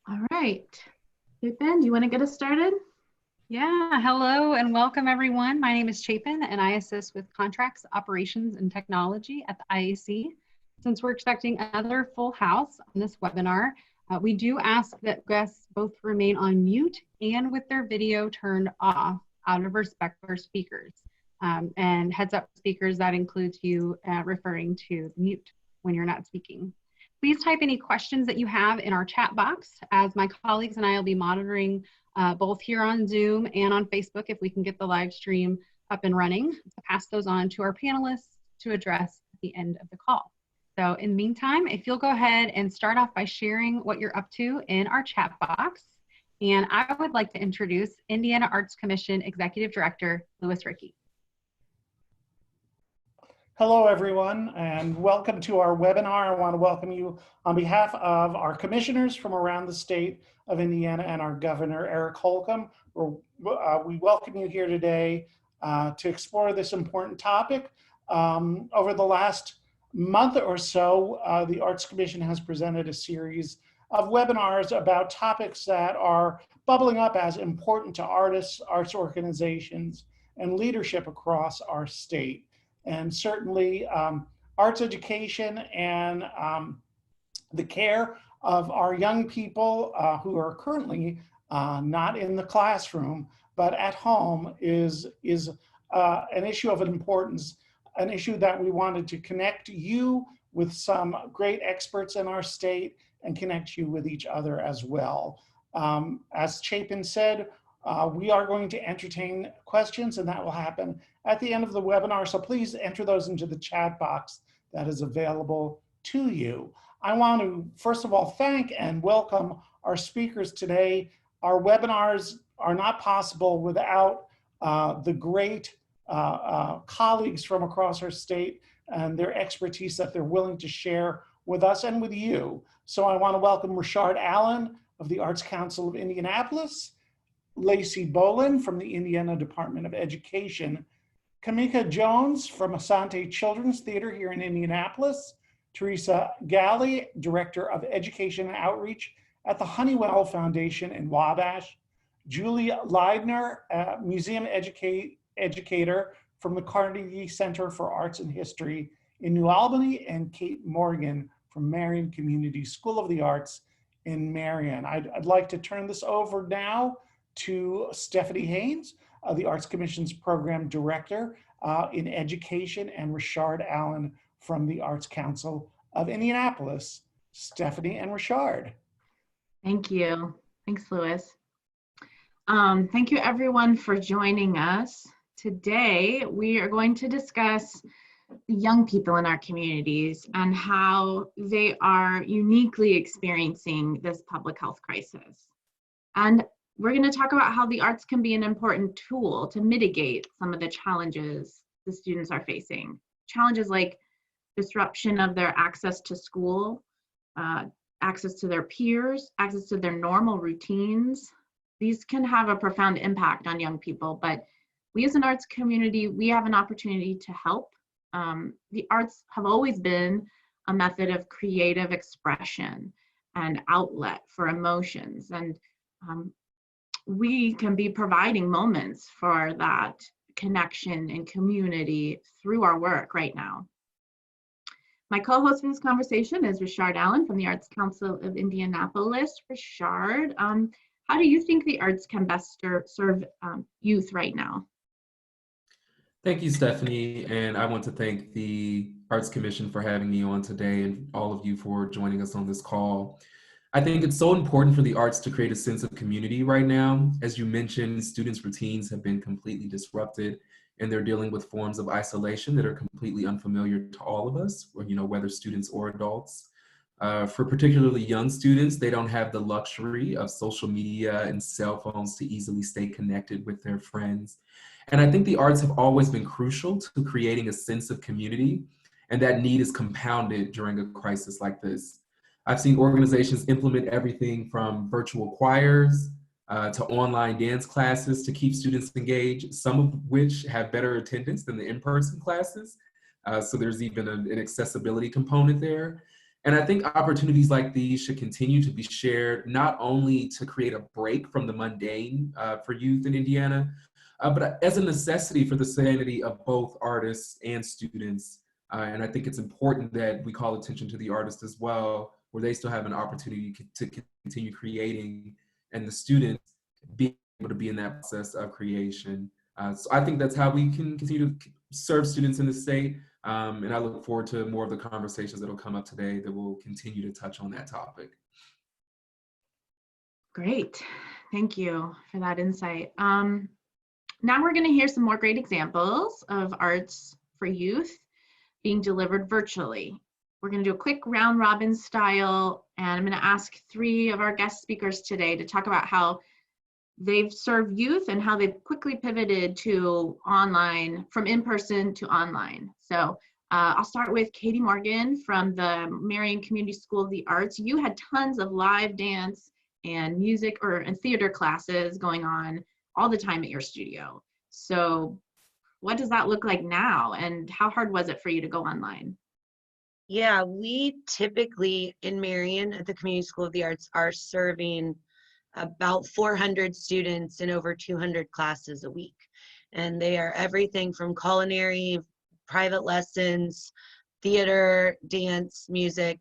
All right. Ben, do you want to get us started? Yeah, hello and welcome everyone. My name is Chapin and I assist with contracts, operations, and technology at the IAC. Since we're expecting another full house on this webinar, we do ask that guests both remain on mute and with their video turned off out of respect for speakers. And heads up speakers, that includes you referring to mute when you're not speaking. Please type any questions that you have in our chat box as my colleagues and I will be monitoring both here on Zoom and on Facebook if we can get the live stream up and running to pass those on to our panelists to address at the end of the call. So in the meantime, if you'll go ahead and start off by sharing what you're up to in our chat box. And I would like to introduce Indiana Arts Commission Executive Director, Louis Ricci. Hello, everyone, and welcome to our webinar. I want to welcome you on behalf of our commissioners from around the state of Indiana and our governor, Eric Holcomb. We welcome you here today to explore this important topic. Over the last month or so, the Arts Commission has presented a series of webinars about topics that are bubbling up as important to artists, arts organizations, and leadership across our state. And certainly arts education and the care of our young people who are currently not in the classroom, but at home is an issue of importance, an issue that we wanted to connect you with some great experts in our state and connect you with each other as well. As Chapin said, we are going to entertain questions, and that will happen at the end of the webinar. So please enter those into the chat box that is available to you. I want to, first of all, thank and welcome our speakers today. Our webinars are not possible without the great colleagues from across our state and their expertise that they're willing to share with us and with you. So I want to welcome Richard Allen of the Arts Council of Indianapolis, Lacey Bolin from the Indiana Department of Education, Kamika Jones from Asante Children's Theater here in Indianapolis, Teresa Galley, Director of Education and Outreach at the Honeywell Foundation in Wabash, Julia Leidner, Museum Educator from the Carnegie Center for Arts and History in New Albany, and Kate Morgan from Marion Community School of the Arts in Marion. I'd like to turn this over now to Stephanie Haynes, the Arts Commission's Program Director in Education, and Richard Allen from the Arts Council of Indianapolis. Stephanie and Richard. Thank you. Thanks, Louis. Thank you, everyone, for joining us. Today, we are going to discuss the young people in our communities and how they are uniquely experiencing this public health crisis. And we're going to talk about how the arts can be an important tool to mitigate some of the challenges the students are facing. Challenges like disruption of their access to school, access to their peers, access to their normal routines. These can have a profound impact on young people, but we as an arts community, we have an opportunity to help. The arts have always been a method of creative expression and outlet for emotions, and we can be providing moments for that connection and community through our work right now. My co-host for this conversation is Richard Allen from the Arts Council of Indianapolis. Richard, how do you think the arts can best serve youth right now? Thank you, Stephanie, and I want to thank the Arts Commission for having me on today and all of you for joining us on this call. I think it's so important for the arts to create a sense of community right now. As you mentioned, students' routines have been completely disrupted, and they're dealing with forms of isolation that are completely unfamiliar to all of us, whether students or adults. For particularly young students, they don't have the luxury of social media and cell phones to easily stay connected with their friends. And I think the arts have always been crucial to creating a sense of community, and that need is compounded during a crisis like this. I've seen organizations implement everything from virtual choirs to online dance classes to keep students engaged, some of which have better attendance than the in-person classes. So there's even an accessibility component there. And I think opportunities like these should continue to be shared, not only to create a break from the mundane for youth in Indiana, but as a necessity for the sanity of both artists and students. And I think it's important that we call attention to the artists as well, where they still have an opportunity to continue creating, and the students being able to be in that process of creation. So I think that's how we can continue to serve students in the state. And I look forward to more of the conversations that will come up today that will continue to touch on that topic. Great. Thank you for that insight. Now we're going to hear some more great examples of arts for youth being delivered virtually. We're going to do a quick round robin style, and I'm going to ask 3 of our guest speakers today to talk about how they've served youth and how they've quickly pivoted to online, from in-person to online. So I'll start with Katie Morgan from the Marion Community School of the Arts. You had tons of live dance and music and theater classes going on all the time at your studio. So what does that look like now, and how hard was it for you to go online? Yeah, we typically in Marion at the Community School of the Arts are serving about 400 students in over 200 classes a week. And they are everything from culinary, private lessons, theater, dance, music,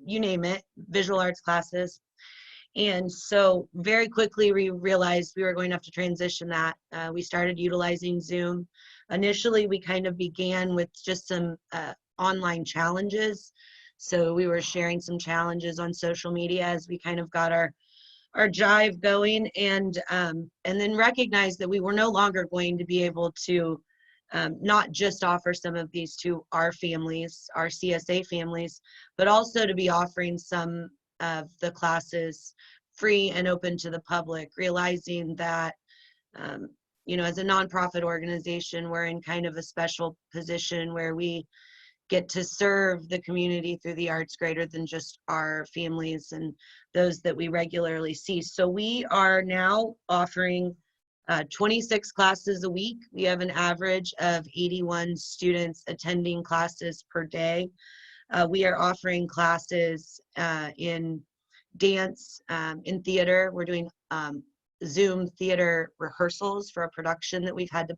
you name it, visual arts classes. And so very quickly we realized we were going to have to transition that. We started utilizing Zoom. Initially, we kind of began with just some online challenges. So we were sharing some challenges on social media as we kind of got our jive going, and then recognized that we were no longer going to be able to not just offer some of these to our families, our CSA families, but also to be offering some of the classes free and open to the public, realizing that you know, as a nonprofit organization, we're in kind of a special position where we get to serve the community through the arts greater than just our families and those that we regularly see. So we are now offering 26 classes a week. We have an average of 81 students attending classes per day. We are offering classes in dance, in theater. We're doing Zoom theater rehearsals for a production that we've had to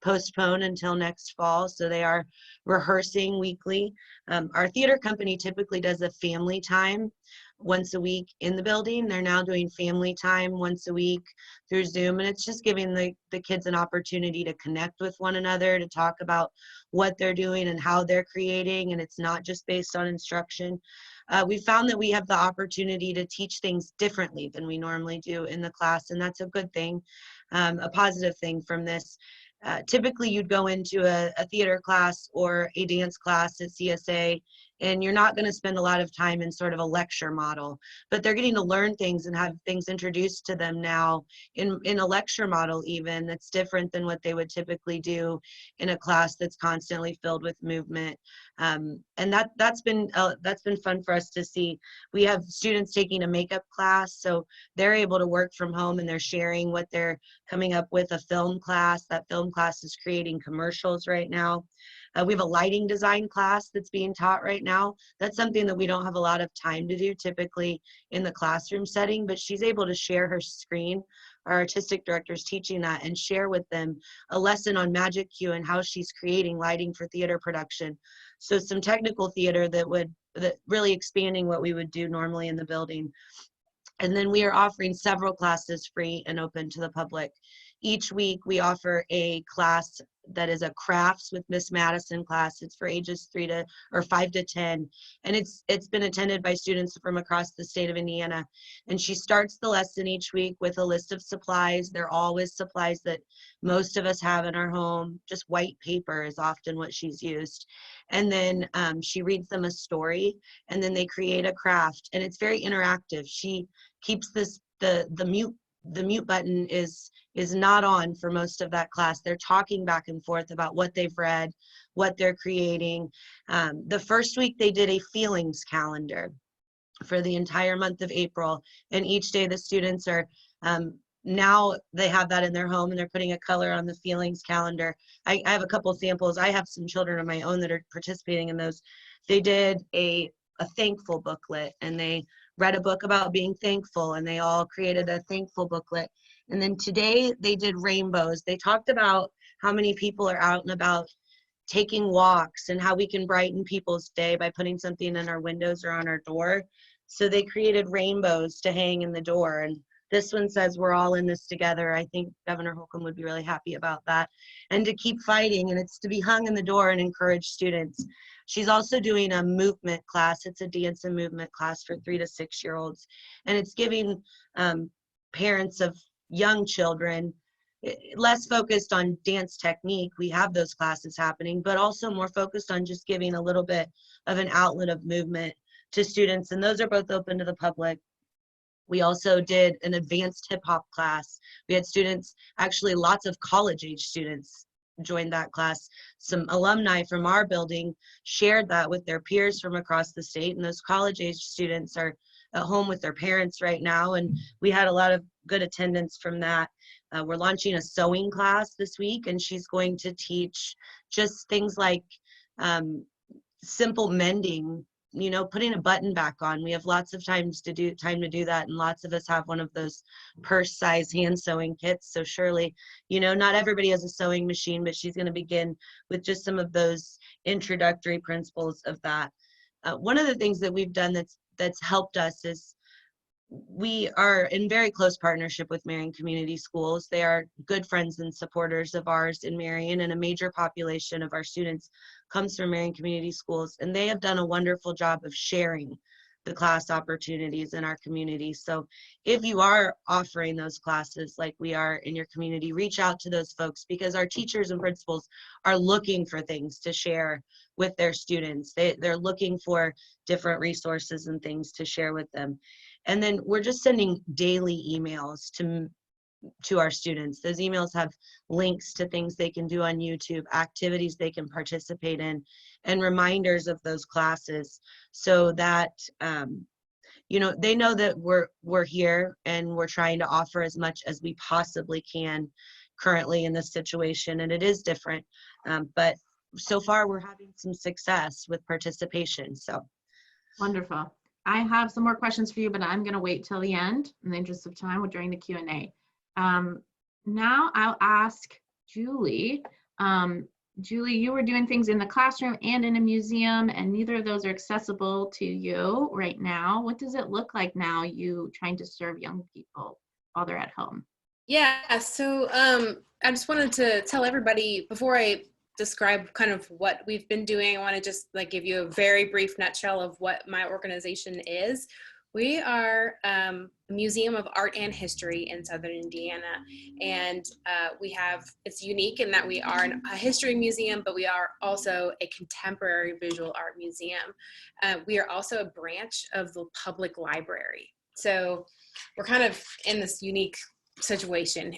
postpone until next fall, so they are rehearsing weekly. Our theater company typically does a family time once a week in the building. They're now doing family time once a week through Zoom, and it's just giving the kids an opportunity to connect with one another, to talk about what they're doing and how they're creating, and it's not just based on instruction. We found that we have the opportunity to teach things differently than we normally do in the class, and that's a good thing, a positive thing from this. Typically you'd go into a theater class or a dance class at CSA, and you're not going to spend a lot of time in sort of a lecture model, but they're getting to learn things and have things introduced to them now in a lecture model even that's different than what they would typically do in a class that's constantly filled with movement. And that's been fun for us to see. We have students taking a makeup class, so they're able to work from home and they're sharing what they're coming up with. A film class, that film class is creating commercials right now. We have a lighting design class that's being taught right now. That's something that we don't have a lot of time to do typically in the classroom setting, but she's able to share her screen. Our artistic director is teaching that, and share with them a lesson on Magic Cue and how she's creating lighting for theater production. So some technical theater that really expanding what we would do normally in the building. And then we are offering several classes free and open to the public. Each week we offer a class that is a crafts with Miss Madison class. It's for ages 5 to 10. And it's been attended by students from across the state of Indiana. And she starts the lesson each week with a list of supplies. They're always supplies that most of us have in our home. Just white paper is often what she's used. And then she reads them a story, and then they create a craft, and it's very interactive. She keeps the mute button is not on for most of that class. They're talking back and forth about what they've read, what they're creating. The first week they did a feelings calendar for the entire month of April, and each day the students are now they have that in their home, and they're putting a color on the feelings calendar. I have a couple samples. I have some children of my own that are participating in those. They did a a thankful booklet, and they read a book about being thankful, and they all created a thankful booklet. And then today they did rainbows. They talked about how many people are out and about taking walks and how we can brighten people's day by putting something in our windows or on our door. So they created rainbows to hang in the door. And this one says, "We're all in this together." I think Governor Holcomb would be really happy about that. And to keep fighting, and it's to be hung in the door and encourage students. She's also doing a movement class. It's a dance and movement class for 3 to 6 year olds. And it's giving parents of young children less focused on dance technique. We have those classes happening, but also more focused on just giving a little bit of an outlet of movement to students. And those are both open to the public. We also did an advanced hip hop class. We had students, actually lots of college age students joined that class. Some alumni from our building shared that with their peers from across the state, and those college age students are at home with their parents right now, and we had a lot of good attendance from that. We're launching a sewing class this week, and she's going to teach just things like simple mending, you know, putting a button back on. We have lots of time to do that, and lots of us have one of those purse size hand sewing kits. So surely, you know, not everybody has a sewing machine, but she's going to begin with just some of those introductory principles of that. One of the things that we've done that's helped us is we are in very close partnership with Marion Community Schools. They are good friends and supporters of ours in Marion, and a major population of our students comes from Marion Community Schools, and they have done a wonderful job of sharing the class opportunities in our community. So if you are offering those classes like we are in your community, reach out to those folks, because our teachers and principals are looking for things to share with their students. They're looking for different resources and things to share with them. And then we're just sending daily emails to our students. Those emails have links to things they can do on YouTube, activities they can participate in, and reminders of those classes, so that you know, they know that we're here and we're trying to offer as much as we possibly can currently in this situation. And it is different, but so far we're having some success with participation. So Wonderful. I have some more questions for you, but I'm going to wait till the end in the interest of time during the Q&A. Now I'll ask Julie. Julie, you were doing things in the classroom and in a museum, and neither of those are accessible to you right now. What does it look like now, you trying to serve young people while they're at home? Yeah, so I just wanted to tell everybody, before I describe kind of what we've been doing, I want to just like give you a very brief nutshell of what my organization is. We are a museum of art and history in Southern Indiana, and it's unique in that we are a history museum, but we are also a contemporary visual art museum. We are also a branch of the public library. So we're kind of in this unique situation.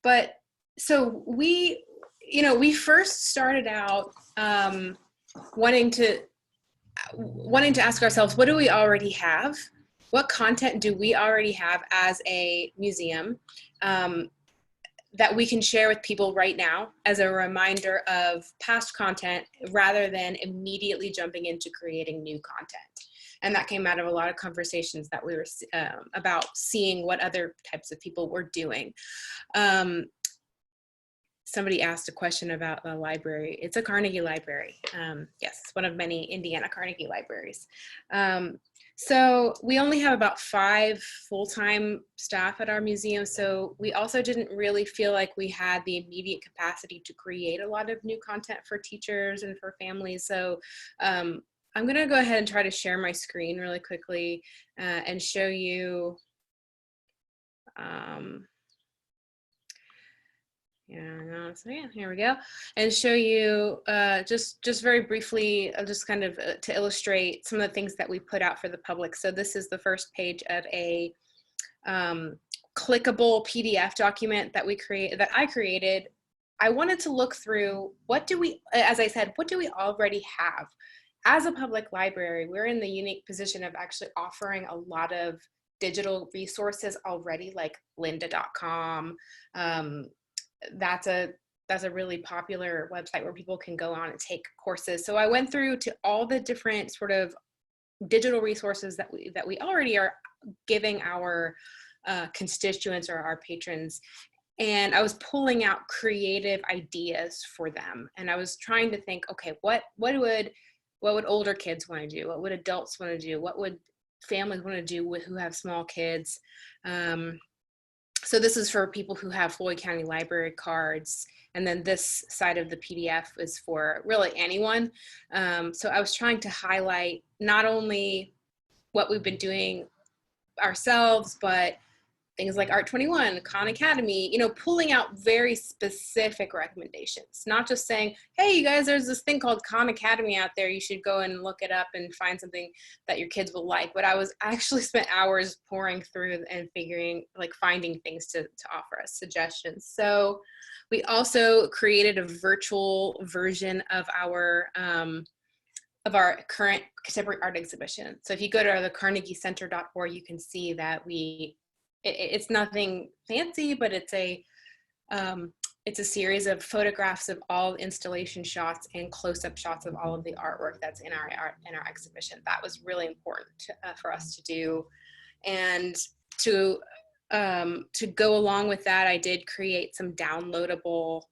But so we first started out wanting to ask ourselves, what do we already have? What content do we already have as a museum that we can share with people right now as a reminder of past content, rather than immediately jumping into creating new content? And that came out of a lot of conversations that we were about seeing what other types of people were doing. Somebody asked a question about the library. It's a Carnegie Library. Yes, it's one of many Indiana Carnegie libraries. So we only have about 5 full-time staff at our museum. So we also didn't really feel like we had the immediate capacity to create a lot of new content for teachers and for families. So I'm gonna go ahead and try to share my screen really quickly and show you so yeah, here we go, and show you just very briefly, just kind of to illustrate some of the things that we put out for the public. So this is the first page of a clickable PDF document that I created. I wanted to look through, as I said, what do we already have? As a public library, we're in the unique position of actually offering a lot of digital resources already, like lynda.com. That's a really popular website where people can go on and take courses. So I went through to all the different sort of digital resources that we already are giving our constituents or our patrons. And I was pulling out creative ideas for them. And I was trying to think, okay, what would older kids want to do? What would adults want to do? What would families want to do who have small kids? So this is for people who have Floyd County Library cards. And then this side of the PDF is for really anyone. So I was trying to highlight not only what we've been doing ourselves, but things like Art 21, Khan Academy, you know, pulling out very specific recommendations, not just saying, hey, you guys, there's this thing called Khan Academy out there. You should go and look it up and find something that your kids will like. But I actually spent hours pouring through and finding things to offer us suggestions. So we also created a virtual version of our current contemporary art exhibition. So if you go to the carnegiecenter.org, you can see that it's nothing fancy, but it's a series of photographs of all installation shots and close-up shots of all of the artwork that's in our exhibition. That was really important for us to do. And to go along with that, I did create some downloadable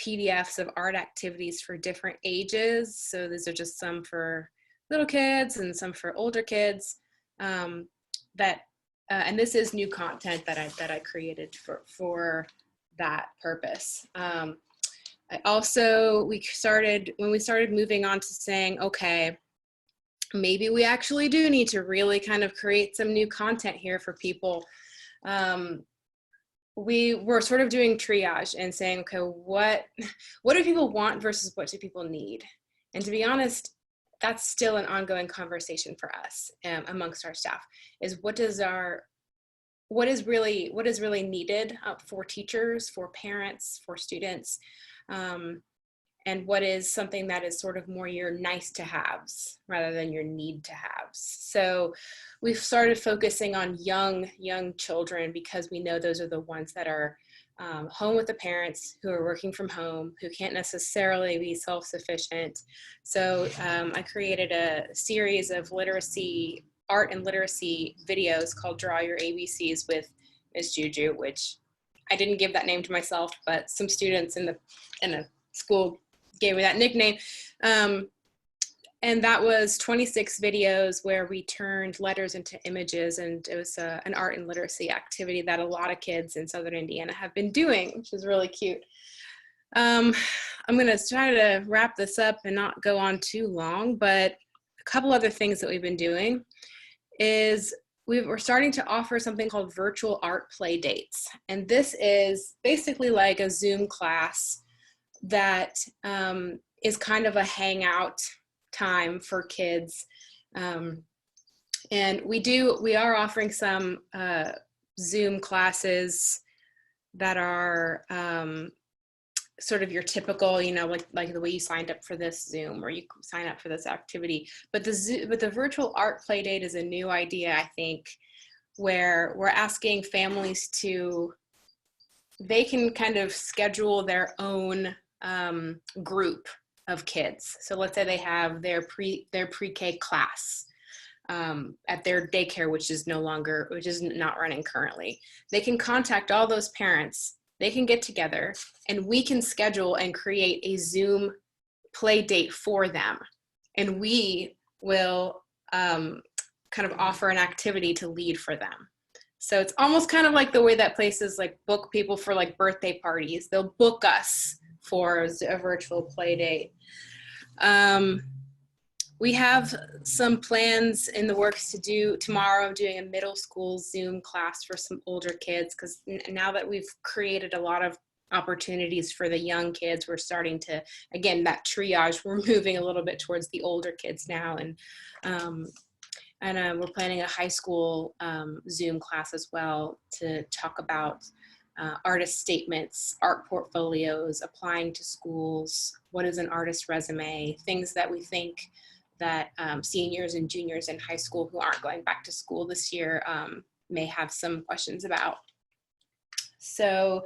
PDFs of art activities for different ages. So these are just some for little kids and some for older kids. And this is new content that I created for that purpose. When we started moving on to saying, okay, maybe we actually do need to really kind of create some new content here for people. We were sort of doing triage and saying, okay, what do people want versus what do people need? And to be honest, that's still an ongoing conversation for us amongst our staff, is what is really needed for teachers, for parents, for students, and what is something that is sort of more your nice to haves rather than your need to haves. So we've started focusing on young children because we know those are the ones that are home with the parents, who are working from home, who can't necessarily be self-sufficient. So I created a series of art and literacy videos called Draw Your ABCs with Miss Juju, which I didn't give that name to myself, but some students in a school gave me that nickname. And that was 26 videos where we turned letters into images, and it was an art and literacy activity that a lot of kids in Southern Indiana have been doing, which is really cute. I'm gonna try to wrap this up and not go on too long, but a couple other things that we've been doing is we're starting to offer something called virtual art play dates. And this is basically like a Zoom class that is kind of a hangout time for kids. And we are offering some Zoom classes that are sort of your typical, you know, like the way you signed up for this Zoom or you sign up for this activity. But the virtual art play date is a new idea, I think, where we're asking families they can kind of schedule their own group of kids. So let's say they have their pre-K class at their daycare, which is not running currently. They can contact all those parents. They can get together and we can schedule and create a Zoom play date for them. And we will kind of offer an activity to lead for them. So it's almost kind of like the way that places like book people for like birthday parties. They'll book us for a virtual play date. We have some plans in the works to do tomorrow. I'm doing a middle school Zoom class for some older kids, because now that we've created a lot of opportunities for the young kids, we're starting to, again, that triage, we're moving a little bit towards the older kids now. And we're planning a high school Zoom class as well to talk about artist statements, art portfolios, applying to schools, what is an artist resume, things that we think that seniors and juniors in high school who aren't going back to school this year may have some questions about. So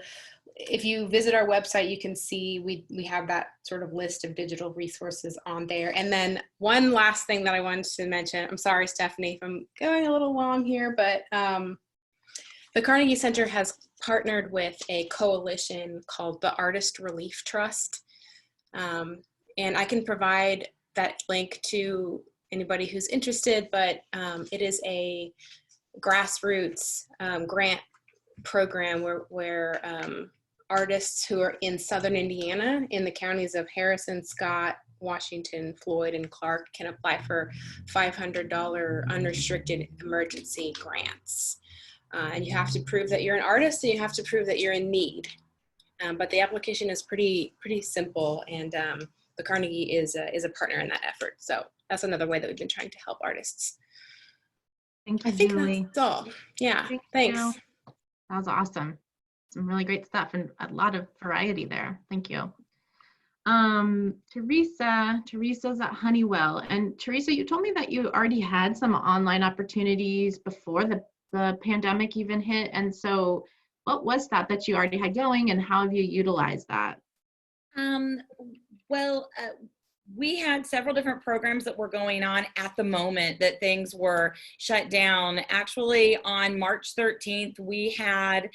if you visit our website, you can see we have that sort of list of digital resources on there. And then one last thing that I wanted to mention, I'm sorry, Stephanie, if I'm going a little long here, but the Carnegie Center has partnered with a coalition called the Artist Relief Trust. And I can provide that link to anybody who's interested, but it is a grassroots grant program where artists who are in Southern Indiana in the counties of Harrison, Scott, Washington, Floyd, and Clark can apply for $500 unrestricted emergency grants. And you have to prove that you're an artist, and you have to prove that you're in need. But the application is pretty simple, and the Carnegie is a partner in that effort. So that's another way that we've been trying to help artists. Thank you, I think Julie. that's all. Yeah, Thanks. thanks. That was awesome. Some really great stuff and a lot of variety there. Thank you. Teresa's at Honeywell. And Teresa, you told me that you already had some online opportunities before the pandemic even hit. And so what was that you already had going, and how have you utilized that? We had several different programs that were going on at the moment that things were shut down. Actually, on March 13th, we had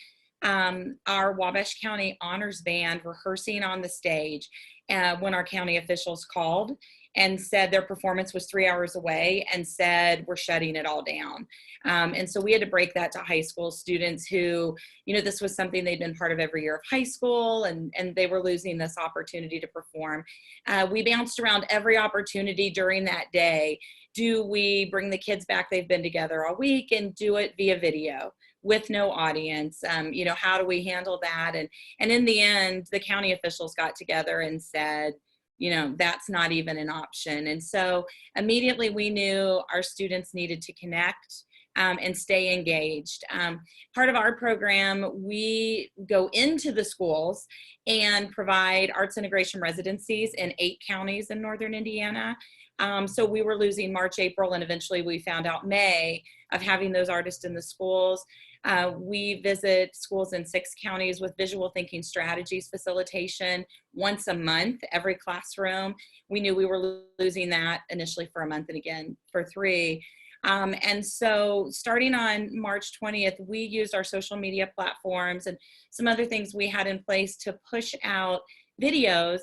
our Wabash County Honors Band rehearsing on the stage when our county officials called and said their performance was 3 hours away and said, we're shutting it all down. And so we had to break that to high school students who, this was something they'd been part of every year of high school, and they were losing this opportunity to perform. We bounced around every opportunity during that day. Do we bring the kids back? They've been together all week, and do it via video with no audience. How do we handle that? And in the end, the county officials got together and said, that's not even an option. And so immediately we knew our students needed to connect and stay engaged. Part of our program, we go into the schools and provide arts integration residencies in 8 counties in Northern Indiana. So we were losing March, April, and eventually we found out May of having those artists in the schools. We visit schools in 6 counties with visual thinking strategies facilitation once a month, every classroom. We knew we were losing that initially for a month and again for 3. And so starting on March 20th, we used our social media platforms and some other things we had in place to push out videos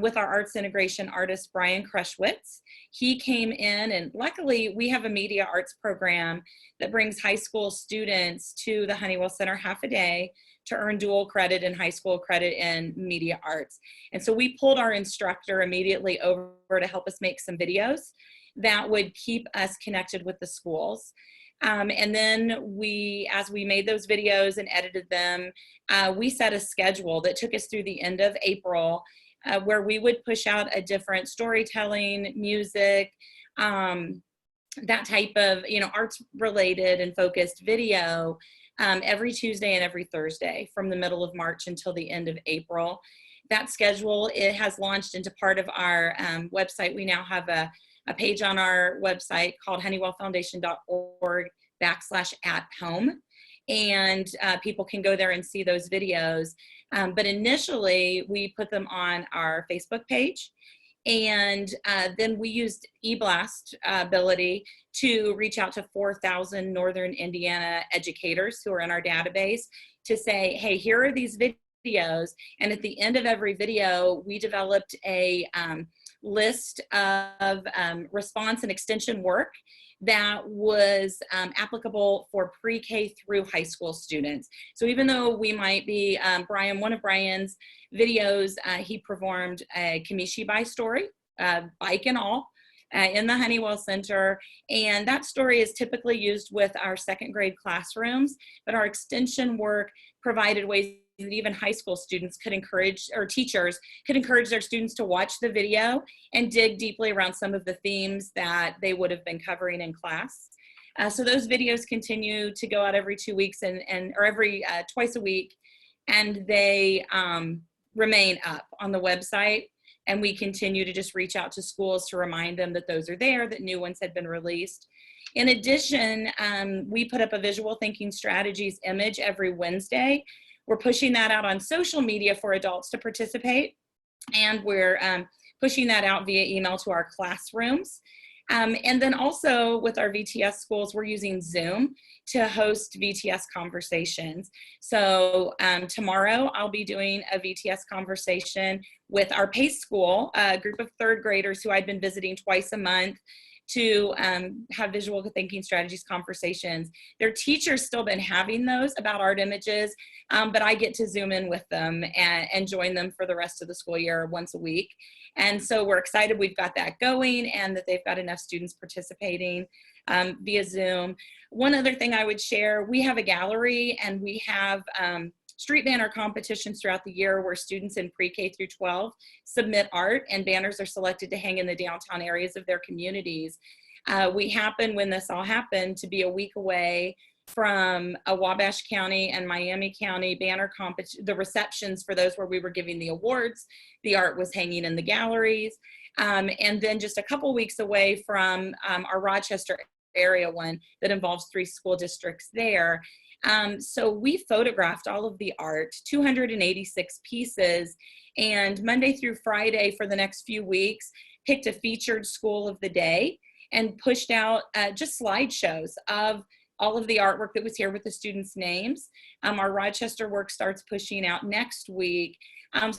with our arts integration artist, Brian Krushwitz. He came in, and luckily we have a media arts program that brings high school students to the Honeywell Center half a day to earn dual credit and high school credit in media arts. And so we pulled our instructor immediately over to help us make some videos that would keep us connected with the schools. And then as we made those videos and edited them, we set a schedule that took us through the end of April, where we would push out a different storytelling, music, that type of, arts related and focused video every Tuesday and every Thursday from the middle of March until the end of April. That schedule, it has launched into part of our website. We now have a page on our website called honeywellfoundation.org/@home. And people can go there and see those videos. But initially, we put them on our Facebook page. And then we used eBlast ability to reach out to 4,000 Northern Indiana educators who are in our database to say, hey, here are these videos. And at the end of every video, we developed a list of response and extension work that was applicable for pre-K through high school students. So even though we might be, one of Brian's videos, he performed a Kamishibai story, bike and all, in the Honeywell Center. And that story is typically used with our 2nd grade classrooms, but our extension work provided ways that even high school students could encourage, or teachers could encourage their students to watch the video and dig deeply around some of the themes that they would have been covering in class. So those videos continue to go out every 2 weeks or every twice a week, and they remain up on the website. And we continue to just reach out to schools to remind them that those are there, that new ones had been released. In addition, we put up a visual thinking strategies image every Wednesday We're pushing that out on social media for adults to participate, and we're pushing that out via email to our classrooms. And then also with our VTS schools, we're using Zoom to host VTS conversations. So tomorrow I'll be doing a VTS conversation with our PACE school, a group of third graders who I'd been visiting twice a month to have visual thinking strategies conversations. Their teachers still been having those about art images, but I get to Zoom in with them and join them for the rest of the school year once a week. And so we're excited we've got that going and that they've got enough students participating via Zoom. One other thing I would share, we have a gallery and we have street banner competitions throughout the year where students in pre-K through 12 submit art and banners are selected to hang in the downtown areas of their communities. We happen, when this all happened, to be a week away from a Wabash County and Miami County banner competition, the receptions for those where we were giving the awards. The art was hanging in the galleries. And then just a couple weeks away from our Rochester area one that involves 3 school districts there. So we photographed all of the art, 286 pieces, and Monday through Friday for the next few weeks, picked a featured school of the day and pushed out just slideshows of all of the artwork that was here with the students' names. Our Rochester work starts pushing out next week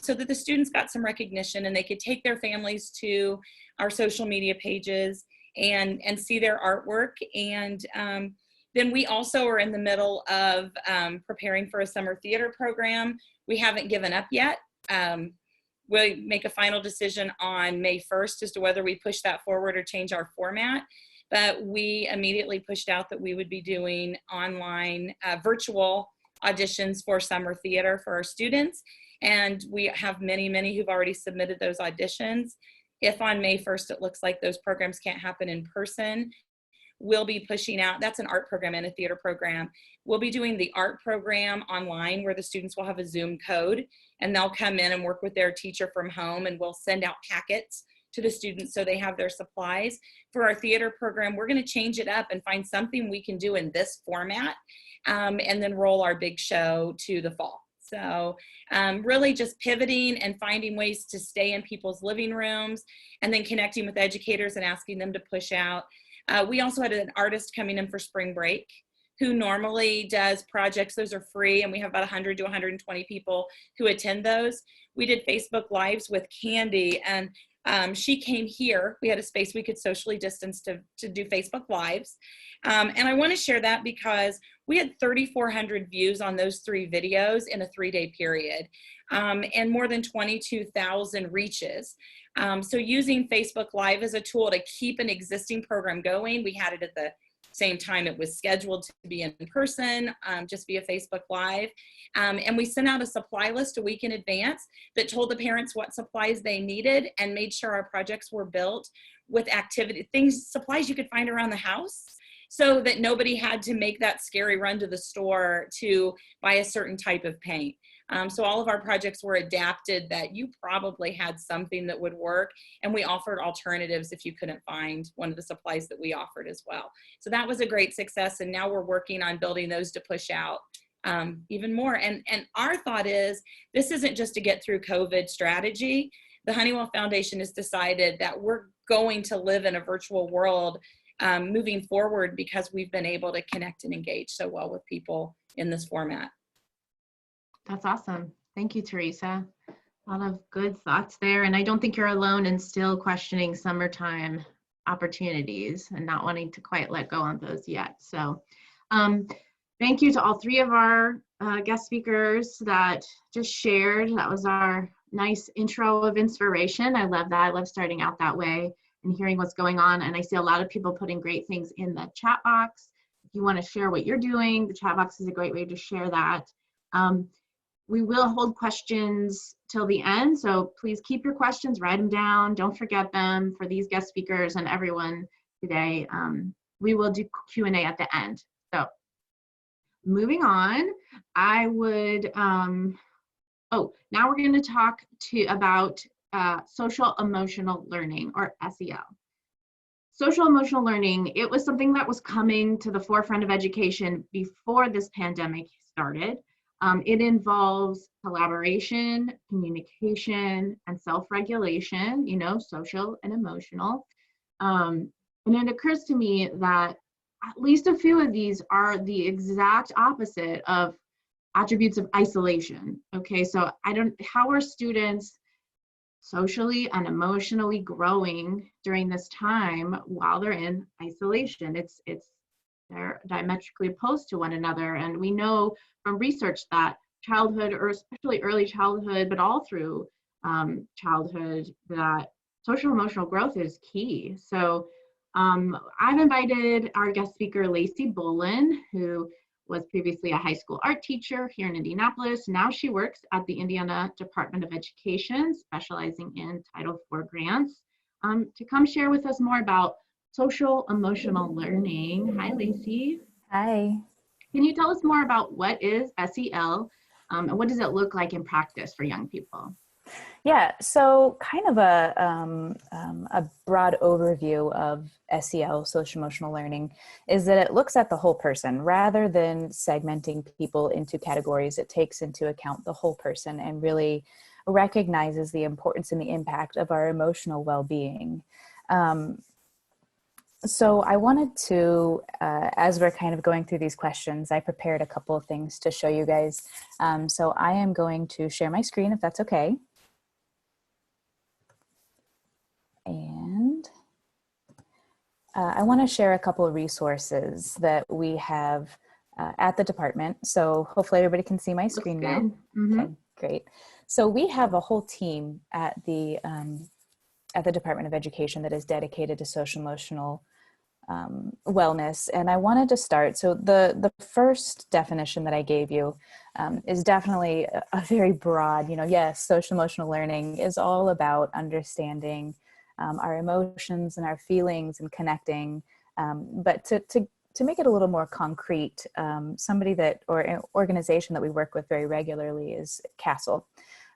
so that the students got some recognition and they could take their families to our social media pages and see their artwork. And then we also are in the middle of preparing for a summer theater program. We haven't given up yet. We'll make a final decision on May 1st as to whether we push that forward or change our format. But we immediately pushed out that we would be doing online virtual auditions for summer theater for our students. And we have many, many who've already submitted those auditions. If on May 1st it looks like those programs can't happen in person, we'll be pushing out, that's an art program and a theater program. We'll be doing the art program online where the students will have a Zoom code and they'll come in and work with their teacher from home, and we'll send out packets to the students so they have their supplies. For our theater program, we're going to change it up and find something we can do in this format and then roll our big show to the fall. So really just pivoting and finding ways to stay in people's living rooms and then connecting with educators and asking them to push out. We also had an artist coming in for spring break who normally does projects. Those are free, and we have about 100 to 120 people who attend those. We did Facebook Lives with Candy, and she came here. We had a space we could socially distance to do Facebook Lives. And I want to share that because we had 3,400 views on those 3 videos in a 3-day period, and more than 22,000 reaches. So using Facebook Live as a tool to keep an existing program going, we had it at the same time it was scheduled to be in person, just via Facebook Live. And we sent out a supply list a week in advance that told the parents what supplies they needed and made sure our projects were built with activity, supplies you could find around the house, so that nobody had to make that scary run to the store to buy a certain type of paint. So all of our projects were adapted that you probably had something that would work, and we offered alternatives if you couldn't find one of the supplies that we offered as well. So that was a great success, and now we're working on building those to push out even more. And our thought is, this isn't just to get through COVID strategy. The Honeywell Foundation has decided that we're going to live in a virtual world moving forward because we've been able to connect and engage so well with people in this format. That's awesome. Thank you, Teresa. A lot of good thoughts there. And I don't think you're alone in still questioning summertime opportunities and not wanting to quite let go on those yet. So thank you to all 3 of our guest speakers that just shared. That was our nice intro of inspiration. I love that. I love starting out that way and hearing what's going on. And I see a lot of people putting great things in the chat box. If you want to share what you're doing, the chat box is a great way to share that. We will hold questions till the end, so please keep your questions, write them down, don't forget them for these guest speakers and everyone today. We will do Q&A at the end. So moving on, I would, now we're going to talk about social emotional learning, or SEL. Social emotional learning, it was something that was coming to the forefront of education before this pandemic started. It involves collaboration, communication, and self-regulation, social and emotional. And it occurs to me that at least a few of these are the exact opposite of attributes of isolation. Okay, so how are students socially and emotionally growing during this time while they're in isolation? They're diametrically opposed to one another. And we know from research that childhood, or especially early childhood, but all through childhood, that social emotional growth is key. So I've invited our guest speaker, Lacey Bolin, who was previously a high school art teacher here in Indianapolis. Now she works at the Indiana Department of Education, specializing in Title IV grants, to come share with us more about social emotional learning. Hi, Lacey. Hi. Can you tell us more about what is SEL, and what does it look like in practice for young people? Yeah, so kind of a broad overview of SEL, social emotional learning, is that it looks at the whole person rather than segmenting people into categories. It takes into account the whole person and really recognizes the importance and the impact of our emotional well-being. So I wanted to, as we're kind of going through these questions, I prepared a couple of things to show you guys. So I am going to share my screen if that's okay. And I want to share a couple of resources that we have at the department. So hopefully everybody can see my screen now. Mm-hmm. Okay, great. So we have a whole team at the Department of Education that is dedicated to social emotional wellness. And I wanted to start, so the first definition that I gave you is definitely a very broad, yes, social emotional learning is all about understanding our emotions and our feelings and connecting. But to make it a little more concrete, somebody or an organization that we work with very regularly is CASEL.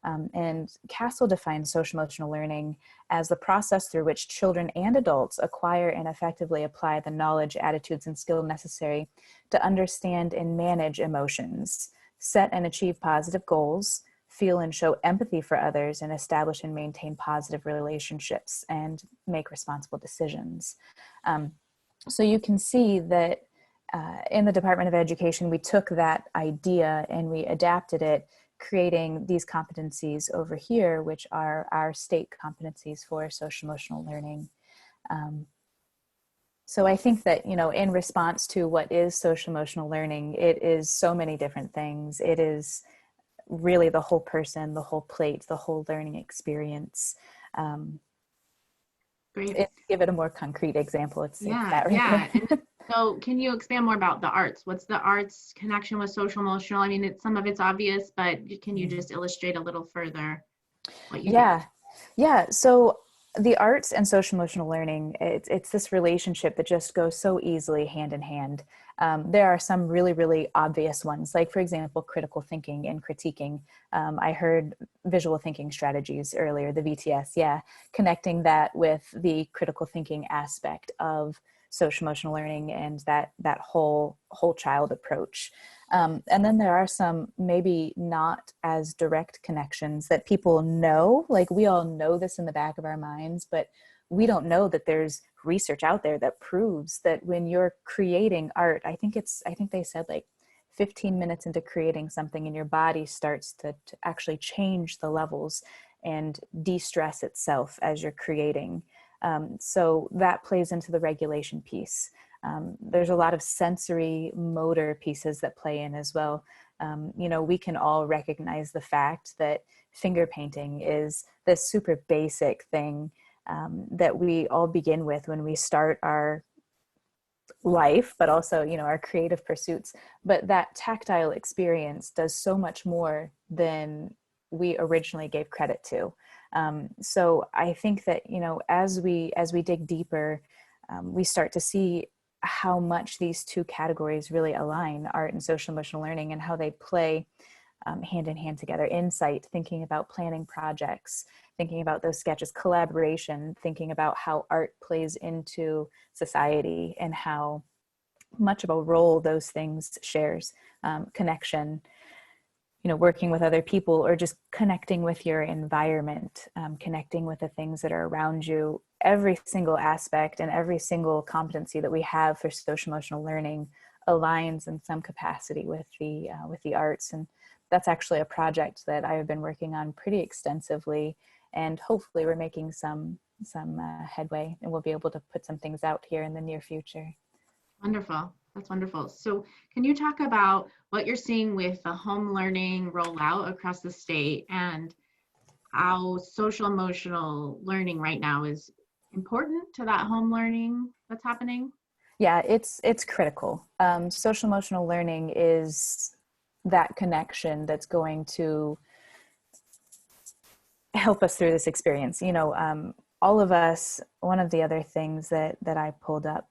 And CASEL defines social emotional learning as the process through which children and adults acquire and effectively apply the knowledge, attitudes, and skill necessary to understand and manage emotions, set and achieve positive goals, feel and show empathy for others, and establish and maintain positive relationships and make responsible decisions. So you can see that in the Department of Education, we took that idea and we adapted it, creating these competencies over here, which are our state competencies for social emotional learning. So I think that, in response to what is social emotional learning, it is so many different things. It is really the whole person, the whole plate, the whole learning experience. Great. To give it a more concrete example, it's that right yeah. there. So can you expand more about the arts? What's the arts connection with social emotional? I mean, some of it's obvious, but can you just illustrate a little further what you think? Yeah. So the arts and social emotional learning, it's this relationship that just goes so easily hand in hand. There are some really, really obvious ones, like, for example, critical thinking and critiquing. I heard visual thinking strategies earlier, the VTS, connecting that with the critical thinking aspect of social emotional learning and that whole child approach. And then there are some maybe not as direct connections that people know, like we all know this in the back of our minds, but we don't know that there's research out there that proves that when you're creating art, I think they said like 15 minutes into creating something and your body starts to actually change the levels and de-stress itself as you're creating. So that plays into the regulation piece. There's a lot of sensory motor pieces that play in as well. We can all recognize the fact that finger painting is this super basic thing that we all begin with when we start our life, but also, our creative pursuits. But that tactile experience does so much more than we originally gave credit to. So I think that, as we dig deeper, we start to see how much these two categories really align, art and social emotional learning, and how they play hand in hand together. Insight, thinking about planning projects, thinking about those sketches, collaboration, thinking about how art plays into society and how much of a role those things shares, connection. working with other people, or just connecting with your environment, connecting with the things that are around you. Every single aspect and every single competency that we have for social emotional learning aligns in some capacity with the arts. And that's actually a project that I've been working on pretty extensively, and hopefully we're making some headway, and we'll be able to put some things out here in the near future. Wonderful. That's wonderful. So can you talk about what you're seeing with the home learning rollout across the state, and how social emotional learning right now is important to that home learning that's happening? Yeah, it's critical. Social emotional learning is that connection that's going to help us through this experience. All of us, one of the other things that I pulled up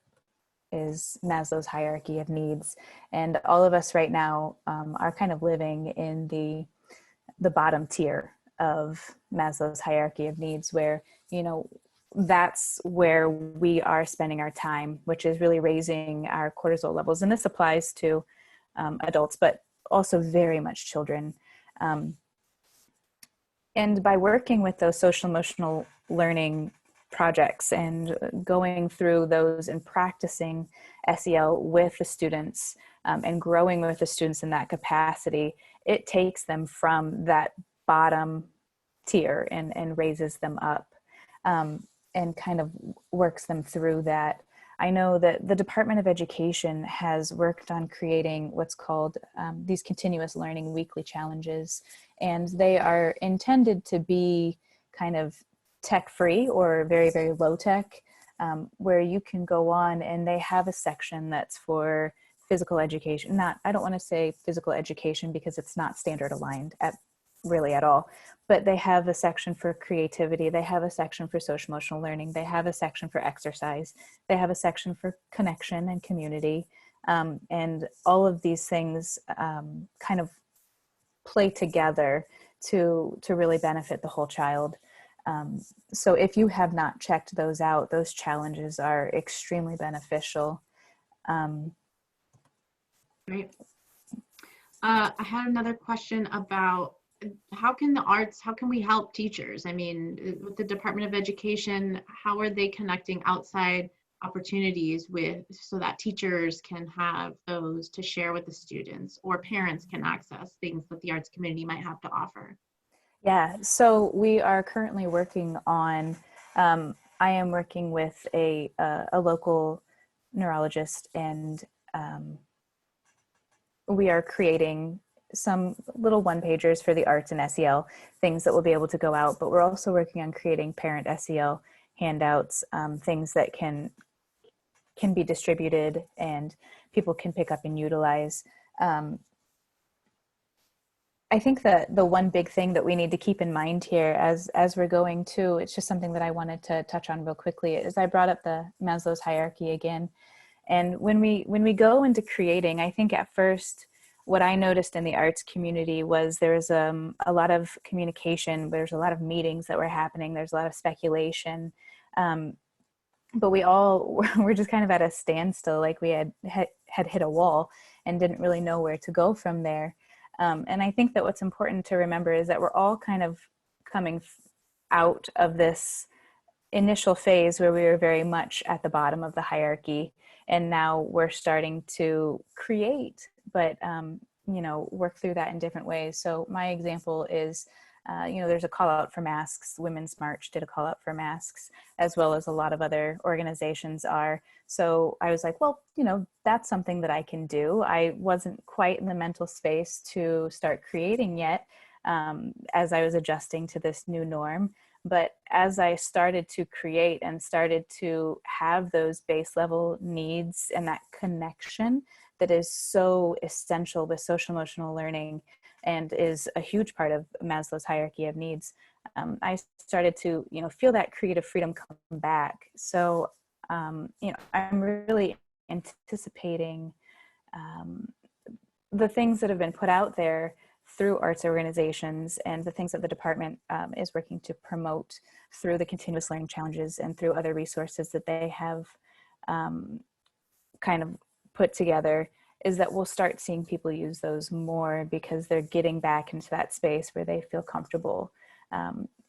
is Maslow's hierarchy of needs. And all of us right now are kind of living in the bottom tier of Maslow's hierarchy of needs, where, that's where we are spending our time, which is really raising our cortisol levels. And this applies to adults, but also very much children. And by working with those social emotional learning projects and going through those and practicing SEL with the students, and growing with the students in that capacity, it takes them from that bottom tier and raises them up, and kind of works them through that. I know that the Department of Education has worked on creating what's called these continuous learning weekly challenges, and they are intended to be kind of tech-free or very, very low-tech, where you can go on and they have a section that's for physical education. I don't want to say physical education because it's not standard aligned at all, but they have a section for creativity. They have a section for social emotional learning. They have a section for exercise. They have a section for connection and community. And all of these things kind of play together to really benefit the whole child. So if you have not checked those out, those challenges are extremely beneficial. Great. I had another question about how can we help teachers? I mean, with the Department of Education, how are they connecting outside opportunities so that teachers can have those to share with the students, or parents can access things that the arts community might have to offer? Yeah, so we are currently working on, I am working with a local neurologist, and we are creating some little one-pagers for the arts and SEL, things that will be able to go out, but we're also working on creating parent SEL handouts, things that can be distributed and people can pick up and utilize. I think that the one big thing that we need to keep in mind here as we're going to, it's just something that I wanted to touch on real quickly, is I brought up the Maslow's hierarchy again. And when we go into creating, I think at first, what I noticed in the arts community was there was a lot of communication. There's a lot of meetings that were happening. There's a lot of speculation. But we all were just kind of at a standstill, like we had hit a wall and didn't really know where to go from there. And I think that what's important to remember is that we're all kind of coming out of this initial phase where we were very much at the bottom of the hierarchy, and now we're starting to create, but work through that in different ways. So my example is, there's a call out for masks. Women's March did a call out for masks, as well as a lot of other organizations are. So I was like, well, that's something that I can do. I wasn't quite in the mental space to start creating yet, as I was adjusting to this new norm. But as I started to create and started to have those base level needs and that connection that is so essential with social emotional learning and is a huge part of Maslow's hierarchy of needs, I started to, feel that creative freedom come back. So, I'm really anticipating the things that have been put out there through arts organizations and the things that the department is working to promote through the continuous learning challenges and through other resources that they have kind of put together. is that we'll start seeing people use those more because they're getting back into that space where they feel comfortable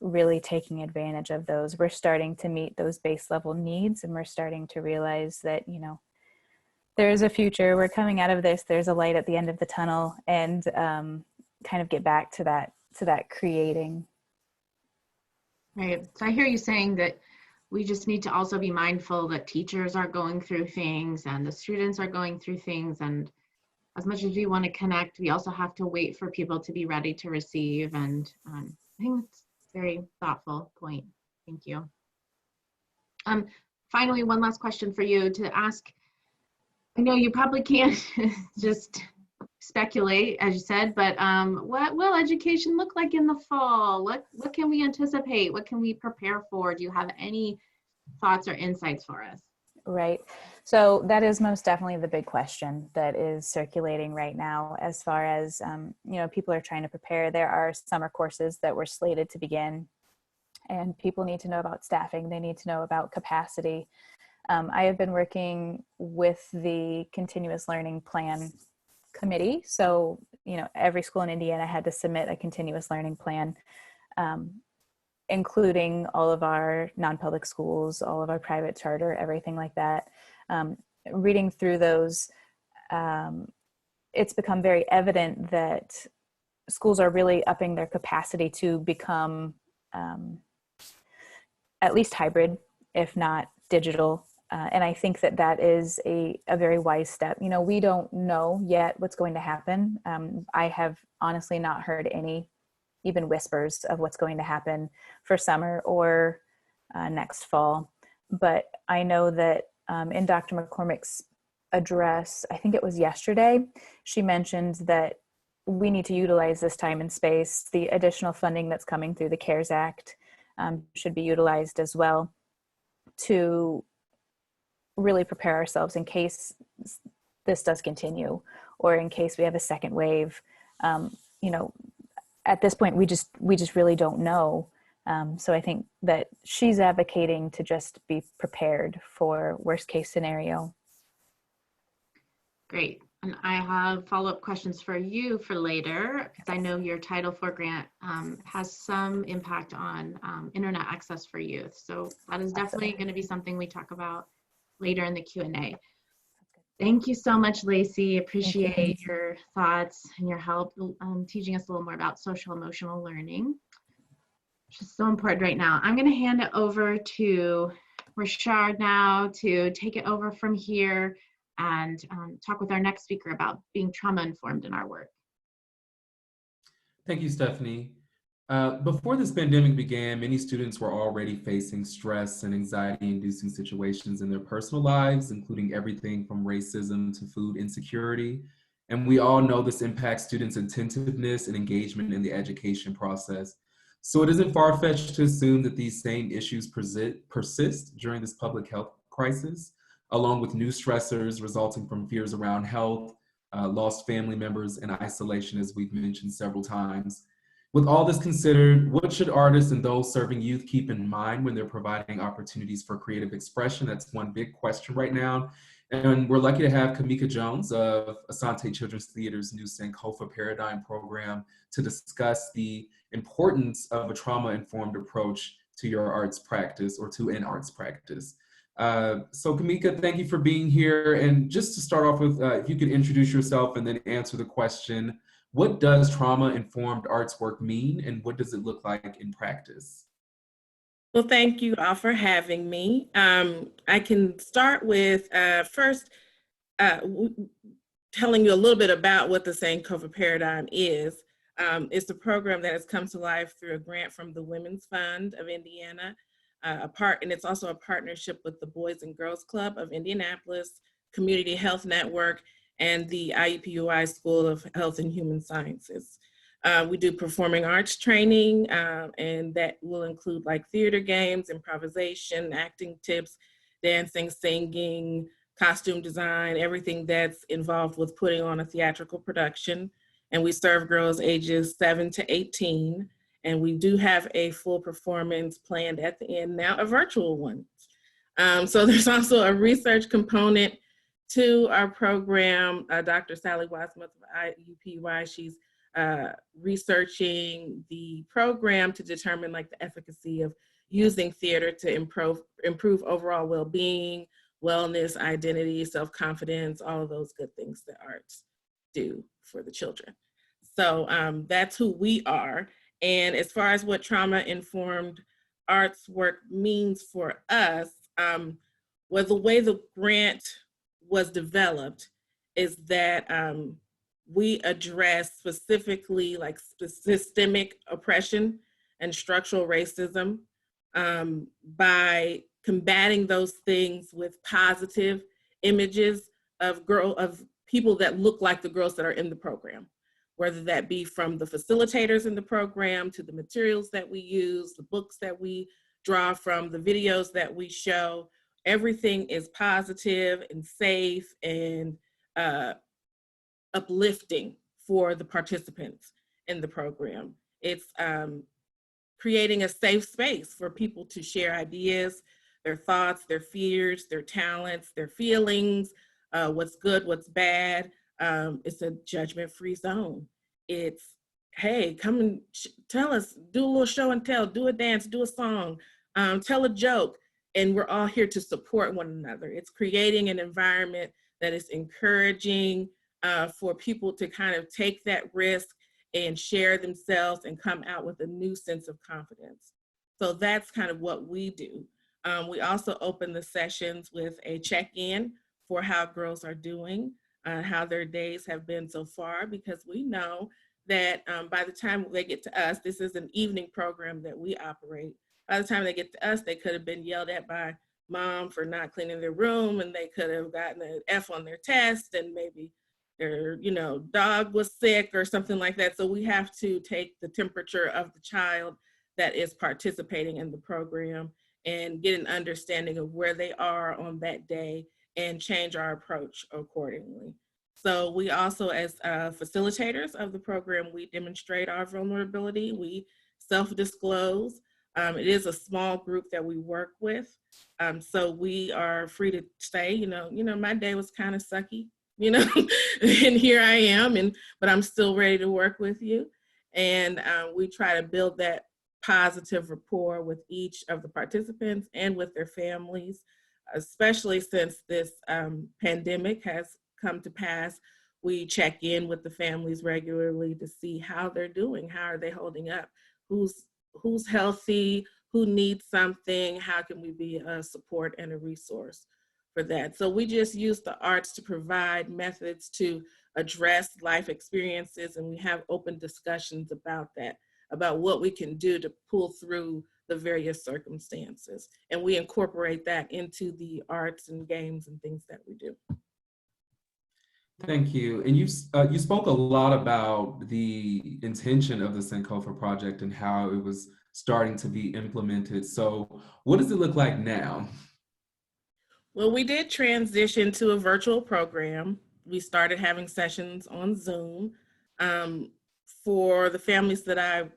really taking advantage of those. We're starting to meet those base level needs, and we're starting to realize that, you know, there's a future, we're coming out of this, there's a light at the end of the tunnel, and kind of get back to that creating. Right. So I hear you saying that we just need to also be mindful that teachers are going through things and the students are going through things. And as much as we want to connect, we also have to wait for people to be ready to receive. And I think that's a very thoughtful point. Thank you. Finally, one last question for you to ask. I know you probably can't just speculate, as you said, but what will education look like in the fall? What can we anticipate? What can we prepare for? Do you have any thoughts or insights for us? Right. So that is most definitely the big question that is circulating right now, as far as, you know, people are trying to prepare. There are summer courses that were slated to begin, and people need to know about staffing. They need to know about capacity. I have been working with the continuous learning plan committee. So, you know, every school in Indiana had to submit a continuous learning plan, including all of our non-public schools, all of our private charter, everything like that. Reading through those, it's become very evident that schools are really upping their capacity to become at least hybrid, if not digital. And I think that that is a very wise step. You know, we don't know yet what's going to happen. I have honestly not heard any even whispers of what's going to happen for summer or next fall. But I know that in Dr. McCormick's address, I think it was yesterday, she mentioned that we need to utilize this time and space. The additional funding that's coming through the CARES Act should be utilized as well to really prepare ourselves in case this does continue, or in case we have a second wave. You know, at this point, we just really don't know. So I think that she's advocating to just be prepared for worst case scenario. Great. And I have follow-up questions for you for later, because I know your Title IV grant has some impact on internet access for youth. So that is definitely going to be something we talk about later in the Q&A. Thank you so much, Lacey. Appreciate your thoughts and your help teaching us a little more about social emotional learning, which is so important right now. I'm going to hand it over to Richard now to take it over from here and talk with our next speaker about being trauma-informed in our work. Thank you, Stephanie. Before this pandemic began, many students were already facing stress and anxiety-inducing situations in their personal lives, including everything from racism to food insecurity. And we all know this impacts students' attentiveness and engagement in the education process. So it isn't far-fetched to assume that these same issues persist during this public health crisis, along with new stressors resulting from fears around health, lost family members, and isolation, as we've mentioned several times. With all this considered, what should artists and those serving youth keep in mind when they're providing opportunities for creative expression? That's one big question right now. And we're lucky to have Kamika Jones of Asante Children's Theater's new Sankofa Paradigm program to discuss the importance of a trauma-informed approach to your arts practice, or to an arts practice. So Kamika, thank you for being here. And just to start off with, if you could introduce yourself and then answer the question, what does trauma-informed arts work mean, and what does it look like in practice? Well, thank you all for having me. I can start with first telling you a little bit about what the Sankofa Paradigm is. It's a program that has come to life through a grant from the Women's Fund of Indiana, and it's also a partnership with the Boys and Girls Club of Indianapolis, Community Health Network, and the IUPUI School of Health and Human Sciences. We do performing arts training, and that will include like theater games, improvisation, acting tips, dancing, singing, costume design, everything that's involved with putting on a theatrical production. And we serve girls ages 7 to 18. And we do have a full performance planned at the end now, a virtual one. So there's also a research component to our program, Dr. Sally Wasmuth of IUPUI, she's researching the program to determine like the efficacy of using theater to improve overall well-being, wellness, identity, self-confidence, all of those good things that arts do for the children. So that's who we are. And as far as what trauma-informed arts work means for us, well, the way the grant was developed is that we address specifically like systemic oppression and structural racism by combating those things with positive images of people that look like the girls that are in the program, whether that be from the facilitators in the program to the materials that we use, the books that we draw from, the videos that we show. Everything is positive and safe and uplifting for the participants in the program. It's creating a safe space for people to share ideas, their thoughts, their fears, their talents, their feelings, what's good, what's bad. It's a judgment-free zone. It's, hey, come and tell us, do a little show and tell, do a dance, do a song, tell a joke, and we're all here to support one another. It's creating an environment that is encouraging for people to kind of take that risk and share themselves and come out with a new sense of confidence. So that's kind of what we do. We also open the sessions with a check-in for how girls are doing, how their days have been so far, because we know that by the time they get to us, this is an evening program that we operate. By the time they get to us, they could have been yelled at by mom for not cleaning their room, and they could have gotten an F on their test, and maybe their dog was sick or something like that. So we have to take the temperature of the child that is participating in the program and get an understanding of where they are on that day and change our approach accordingly. So we also, as facilitators of the program, we demonstrate our vulnerability. We self-disclose. It is a small group that we work with. So we are free to say, my day was kind of sucky, and here I am, but I'm still ready to work with you. And we try to build that positive rapport with each of the participants and with their families, especially since this pandemic has come to pass. We check in with the families regularly to see how they're doing, how are they holding up, who's healthy, who needs something, how can we be a support and a resource for that. So we just use the arts to provide methods to address life experiences, and we have open discussions about that, about what we can do to pull through the various circumstances. And we incorporate that into the arts and games and things that we do. Thank you. And you spoke a lot about the intention of the Sankofa project and how it was starting to be implemented. So what does it look like now? Well, we did transition to a virtual program. We started having sessions on Zoom. For the families that I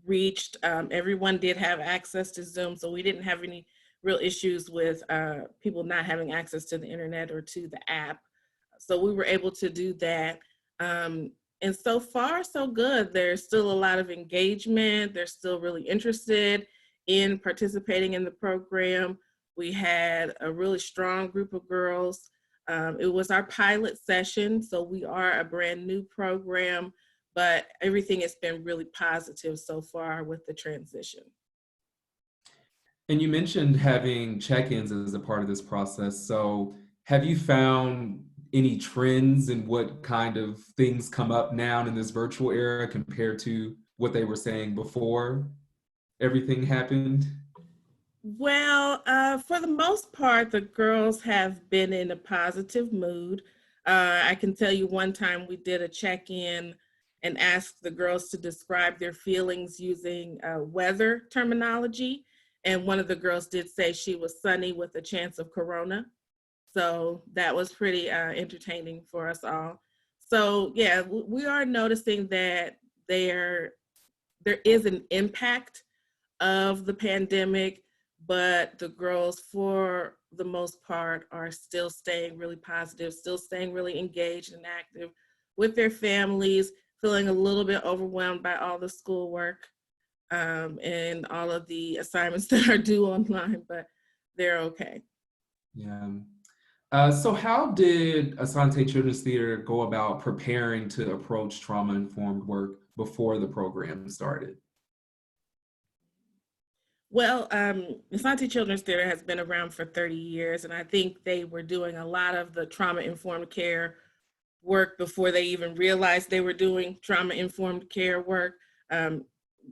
reached, everyone did have access to Zoom, so we didn't have any real issues with people not having access to the internet or to the app. So we were able to do that. And so far, so good. There's still a lot of engagement. They're still really interested in participating in the program. We had a really strong group of girls. It was our pilot session, so we are a brand new program, but everything has been really positive so far with the transition. And you mentioned having check-ins as a part of this process. So have you found any trends in what kind of things come up now in this virtual era compared to what they were saying before everything happened? Well, for the most part, the girls have been in a positive mood. I can tell you one time we did a check-in and asked the girls to describe their feelings using weather terminology. And one of the girls did say she was sunny with a chance of corona. So that was pretty entertaining for us all. So yeah, we are noticing that there is an impact of the pandemic, but the girls, for the most part, are still staying really positive, still staying really engaged and active with their families, feeling a little bit overwhelmed by all the schoolwork and all of the assignments that are due online, but they're okay. Yeah. So how did Asante Children's Theater go about preparing to approach trauma-informed work before the program started? Well, Asante Children's Theater has been around for 30 years, and I think they were doing a lot of the trauma-informed care work before they even realized they were doing trauma-informed care work.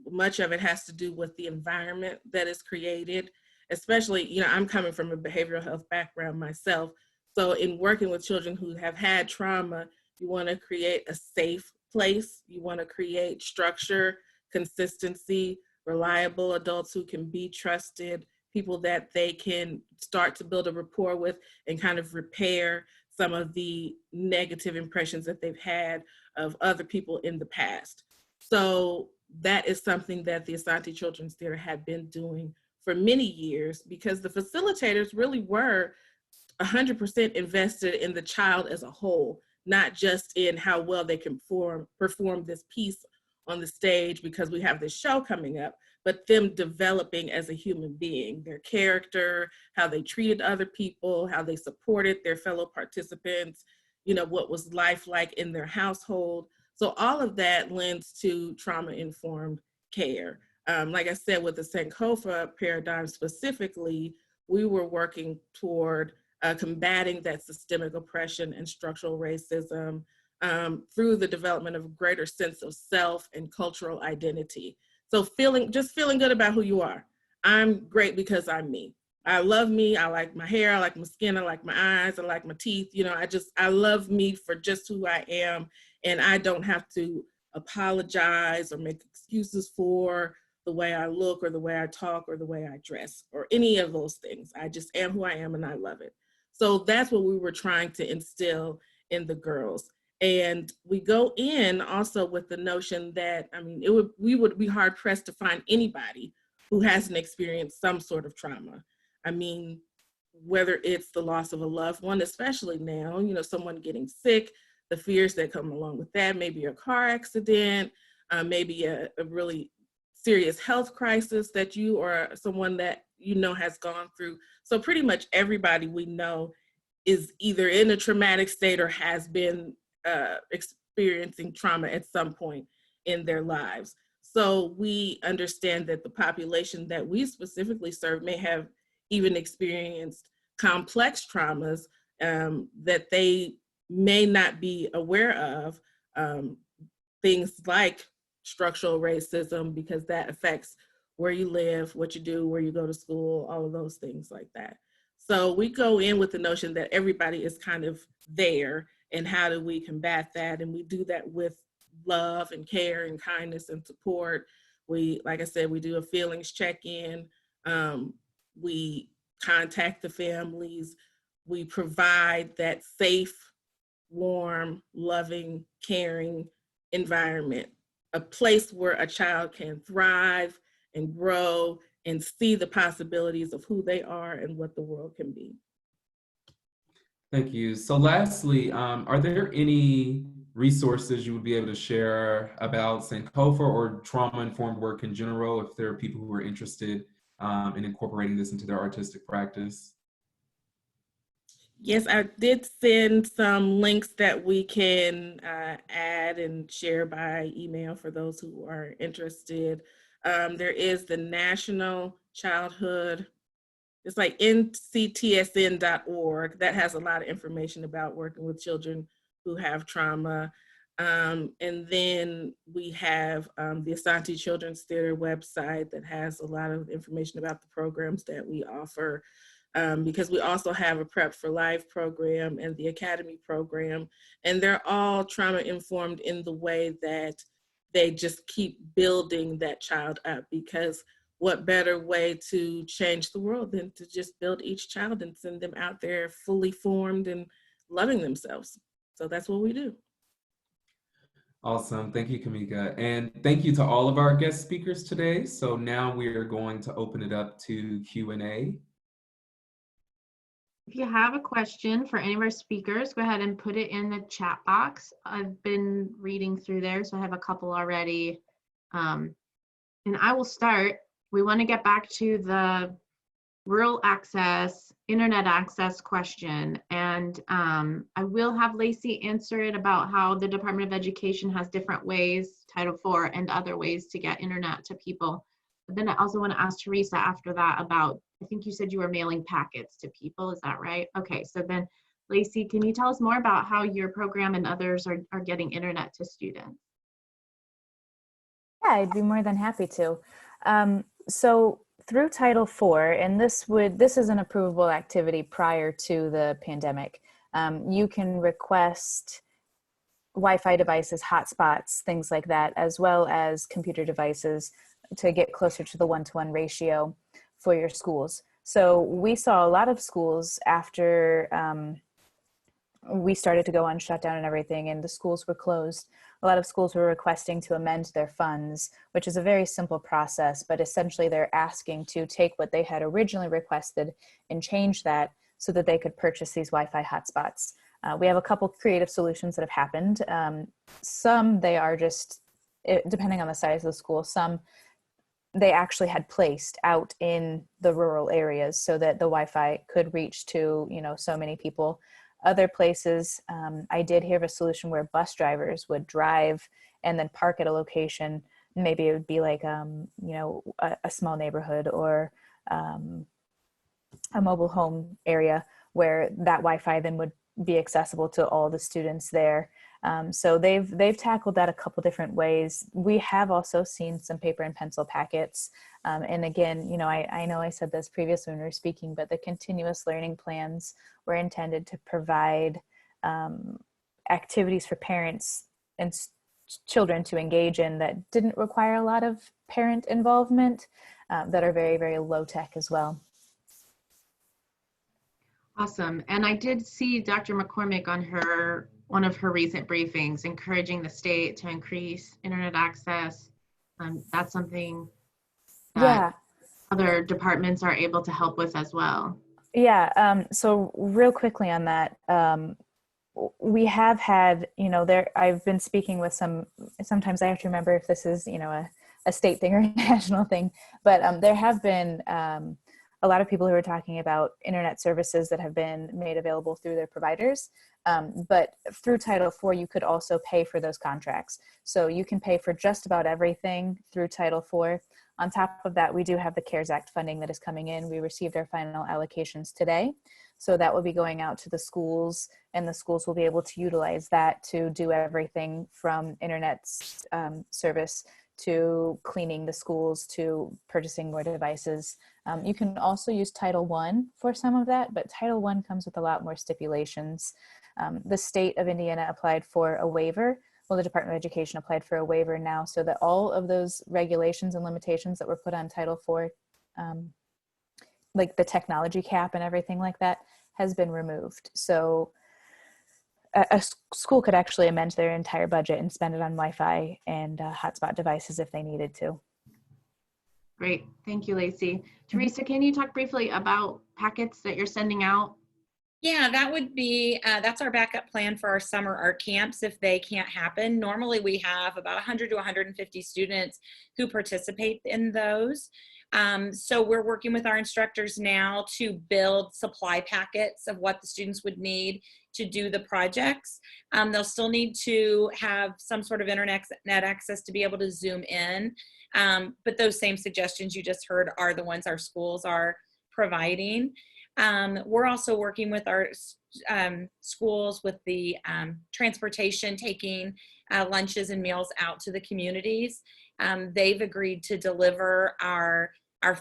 Much of it has to do with the environment that is created, especially, you know, I'm coming from a behavioral health background myself. So in working with children who have had trauma, you want to create a safe place. You want to create structure, consistency, reliable adults who can be trusted, people that they can start to build a rapport with and kind of repair some of the negative impressions that they've had of other people in the past. So that is something that the Asante Children's Theater had been doing for many years, because the facilitators really were 100% invested in the child as a whole, not just in how well they can perform this piece on the stage because we have this show coming up, but them developing as a human being, their character, how they treated other people, how they supported their fellow participants, you know, what was life like in their household. So all of that lends to trauma-informed care. Like I said, with the Sankofa paradigm specifically, we were working toward combating that systemic oppression and structural racism through the development of a greater sense of self and cultural identity. So just feeling good about who you are. I'm great because I'm me. I love me. I like my hair. I like my skin. I like my eyes. I like my teeth. You know, I love me for just who I am. And I don't have to apologize or make excuses for the way I look or the way I talk or the way I dress or any of those things. I just am who I am and I love it. So that's what we were trying to instill in the girls. And we go in also with the notion that, I mean, we would be hard pressed to find anybody who hasn't experienced some sort of trauma. I mean, whether it's the loss of a loved one, especially now, you know, someone getting sick, the fears that come along with that, maybe a car accident, maybe a really serious health crisis that you or someone that you know has gone through. So pretty much everybody we know is either in a traumatic state or has been experiencing trauma at some point in their lives. So we understand that the population that we specifically serve may have even experienced complex traumas that they may not be aware of, things like structural racism, because that affects where you live, what you do, where you go to school, all of those things like that. So we go in with the notion that everybody is kind of there, and how do we combat that? And we do that with love and care and kindness and support. We, like I said, we do a feelings check-in. We contact the families. We provide that safe, warm, loving, caring environment, a place where a child can thrive and grow and see the possibilities of who they are and what the world can be. Thank you. So lastly, are there any resources you would be able to share about Sankofa or trauma-informed work in general, if there are people who are interested in incorporating this into their artistic practice? Yes, I did send some links that we can add and share by email for those who are interested. There is the National Childhood, it's like nctsn.org, that has a lot of information about working with children who have trauma. And then we have the Asante Children's Theater website that has a lot of information about the programs that we offer. Because we also have a Prep for Life program and the Academy program, and they're all trauma informed in the way that they just keep building that child up, because what better way to change the world than to just build each child and send them out there fully formed and loving themselves. So that's what we do. Awesome. Thank you, Kamika. And thank you to all of our guest speakers today. So now we are going to open it up to Q&A. If you have a question for any of our speakers, go ahead and put it in the chat box. I've been reading through there, so I have a couple already. And I will start. We want to get back to the rural access, internet access question. And I will have Lacey answer it about how the Department of Education has different ways, Title IV and other ways to get internet to people. But then I also want to ask Teresa after that about, I think you said you were mailing packets to people, is that right? Okay, so then Lacey, can you tell us more about how your program and others are getting internet to students? Yeah, I'd be more than happy to. So through Title IV, and this is an approvable activity prior to the pandemic, you can request Wi-Fi devices, hotspots, things like that, as well as computer devices to get closer to the one-to-one ratio for your schools. So we saw a lot of schools after we started to go on shutdown and everything, and the schools were closed. A lot of schools were requesting to amend their funds, which is a very simple process, but essentially they're asking to take what they had originally requested and change that so that they could purchase these Wi-Fi hotspots. We have a couple creative solutions that have happened. Some they are just, depending on the size of the school, some they actually had placed out in the rural areas so that the Wi-Fi could reach to, so many people. Other places, I did hear of a solution where bus drivers would drive and then park at a location. Maybe it would be like, a small neighborhood or a mobile home area where that Wi-Fi then would be accessible to all the students there. So they've tackled that a couple different ways. We have also seen some paper and pencil packets. And again, I know I said this previously when we were speaking, but the continuous learning plans were intended to provide activities for parents and children to engage in that didn't require a lot of parent involvement, that are very, very low tech as well. Awesome. And I did see Dr. McCormick on one of her recent briefings, encouraging the state to increase internet access. That's something that other departments are able to help with as well. Yeah. So real quickly on that, we have had, I've been speaking with sometimes I have to remember if this is, a state thing or a national thing, but there have been a lot of people who are talking about internet services that have been made available through their providers. But through Title IV, you could also pay for those contracts. So you can pay for just about everything through Title IV. On top of that, we do have the CARES Act funding that is coming in. We received our final allocations today. So that will be going out to the schools, and the schools will be able to utilize that to do everything from internet service to cleaning the schools to purchasing more devices. You can also use Title I for some of that, but Title I comes with a lot more stipulations. The state of Indiana applied for a waiver. Well, the Department of Education applied for a waiver now so that all of those regulations and limitations that were put on Title IV, like the technology cap and everything like that, has been removed. So a school could actually amend their entire budget and spend it on Wi-Fi and hotspot devices if they needed to. Great. Thank you, Lacey. Teresa, can you talk briefly about packets that you're sending out? Yeah, that would be, that's our backup plan for our summer art camps if they can't happen. Normally we have about 100 to 150 students who participate in those. So we're working with our instructors now to build supply packets of what the students would need to do the projects. They'll still need to have some sort of internet access to be able to zoom in. But those same suggestions you just heard are the ones our schools are providing. We're also working with our schools with the transportation, taking lunches and meals out to the communities. They've agreed to deliver our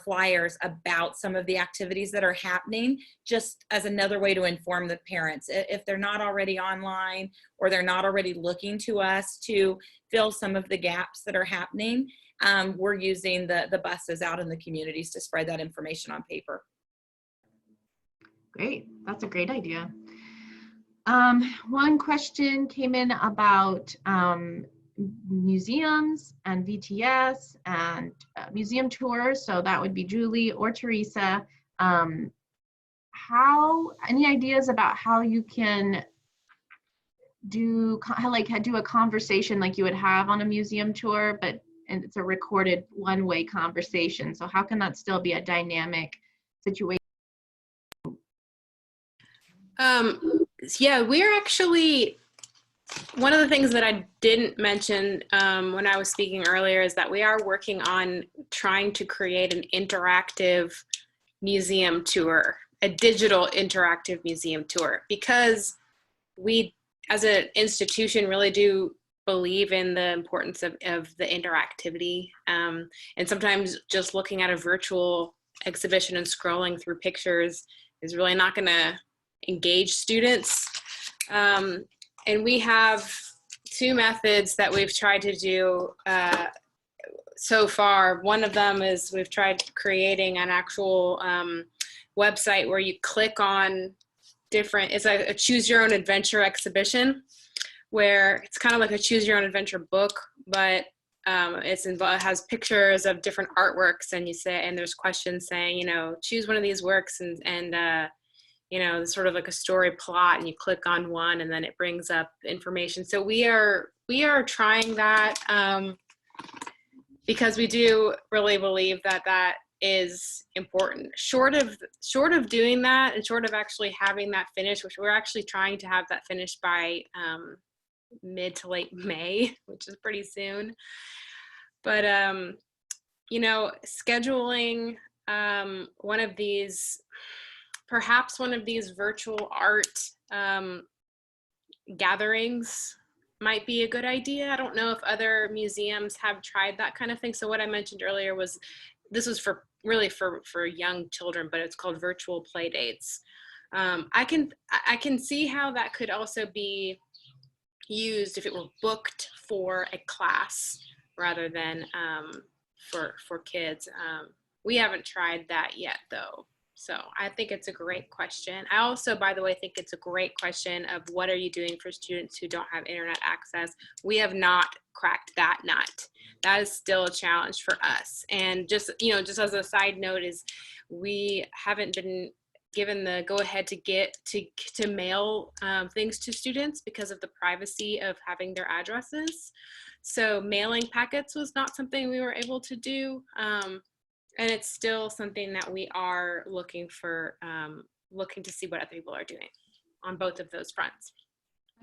flyers about some of the activities that are happening, just as another way to inform the parents. If they're not already online or they're not already looking to us to fill some of the gaps that are happening, we're using the buses out in the communities to spread that information on paper. Great, that's a great idea. One question came in about museums and VTS and museum tours. So that would be Julie or Teresa. Any ideas about how you can do a conversation like you would have on a museum tour, and it's a recorded one-way conversation. So how can that still be a dynamic situation? Yeah, we're actually, one of the things that I didn't mention when I was speaking earlier is that we are working on trying to create an interactive museum tour, a digital interactive museum tour, because we as an institution really do believe in the importance of the interactivity. And sometimes just looking at a virtual exhibition and scrolling through pictures is really not going to engage students. And we have two methods that we've tried to do so far. One of them is we've tried creating an actual website where you click on different, it's like a choose your own adventure exhibition, where it's kind of like a choose your own adventure book, but it has pictures of different artworks, and there's questions saying, choose one of these works, and there's sort of like a story plot, and you click on one and then it brings up information. So we are trying that because we do really believe that is important. Short of doing that, and short of actually having that finished, which we're actually trying to have that finished by mid to late May, which is pretty soon. But scheduling perhaps one of these virtual art gatherings might be a good idea. I don't know if other museums have tried that kind of thing. So what I mentioned earlier was, this was for young children, but it's called virtual Playdates. I can see how that could also be used if it were booked for a class rather than for kids. We haven't tried that yet though. So I think it's a great question. I also, by the way, think it's a great question of what are you doing for students who don't have internet access? We have not cracked that nut. That is still a challenge for us. And just as a side note is, we haven't been given the go ahead to mail things to students because of the privacy of having their addresses. So mailing packets was not something we were able to do. And it's still something that we are looking to see what other people are doing on both of those fronts.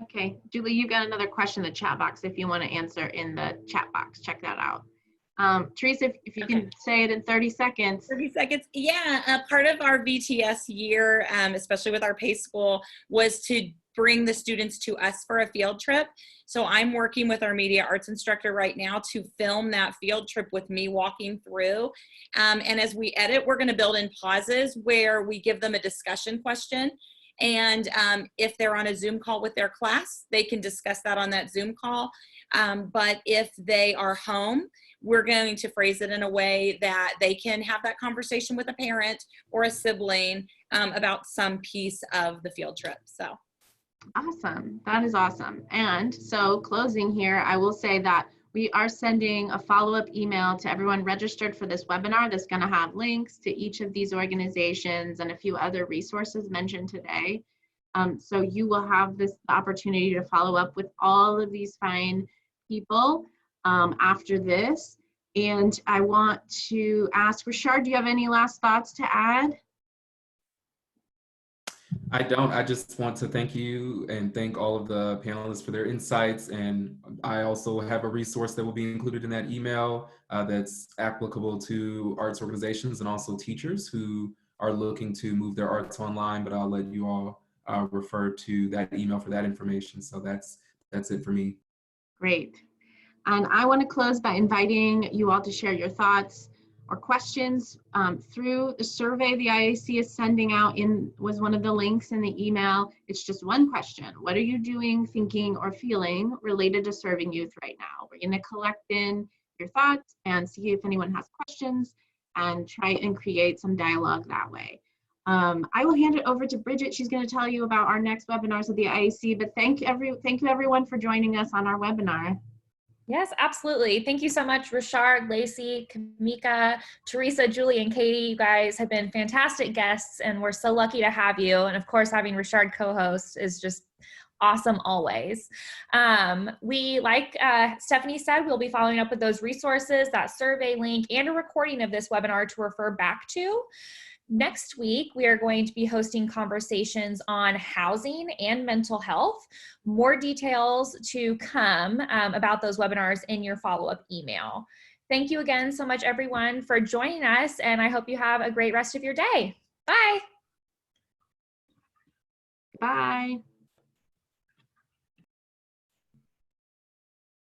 Okay, Julie, you got another question in the chat box if you want to answer in the chat box. Check that out. Teresa, if you can say it in 30 seconds. 30 seconds. Yeah, part of our VTS year, especially with our PACE school, was to bring the students to us for a field trip. So I'm working with our media arts instructor right now to film that field trip with me walking through. And as we edit, we're going to build in pauses where we give them a discussion question. And if they're on a Zoom call with their class, they can discuss that on that Zoom call. But if they are home, we're going to phrase it in a way that they can have that conversation with a parent or a sibling about some piece of the field trip. So. Awesome. That is awesome. And so closing here, I will say that we are sending a follow-up email to everyone registered for this webinar that's going to have links to each of these organizations and a few other resources mentioned today. So you will have this opportunity to follow up with all of these fine people after this. And I want to ask, Rashard, do you have any last thoughts to add? I don't. I just want to thank you and thank all of the panelists for their insights. And I also have a resource that will be included in that email that's applicable to arts organizations and also teachers who are looking to move their arts online, but I'll let you all refer to that email for that information. So that's it for me. Great. And I want to close by inviting you all to share your thoughts or questions through the survey the IAC is sending out was one of the links in the email. It's just one question. What are you doing, thinking, or feeling related to serving youth right now? We're going to collect in your thoughts and see if anyone has questions and try and create some dialogue that way. I will hand it over to Bridget. She's going to tell you about our next webinars of the IAC, but thank you everyone for joining us on our webinar. Yes, absolutely. Thank you so much, Richard, Lacey, Kamika, Teresa, Julie, and Katie. You guys have been fantastic guests, and we're so lucky to have you. And of course, having Richard co-host is just awesome always. We, like Stephanie said, we'll be following up with those resources, that survey link, and a recording of this webinar to refer back to. Next week, we are going to be hosting conversations on housing and mental health. More details to come about those webinars in your follow-up email. Thank you again so much, everyone, for joining us, and I hope you have a great rest of your day. Bye. Bye.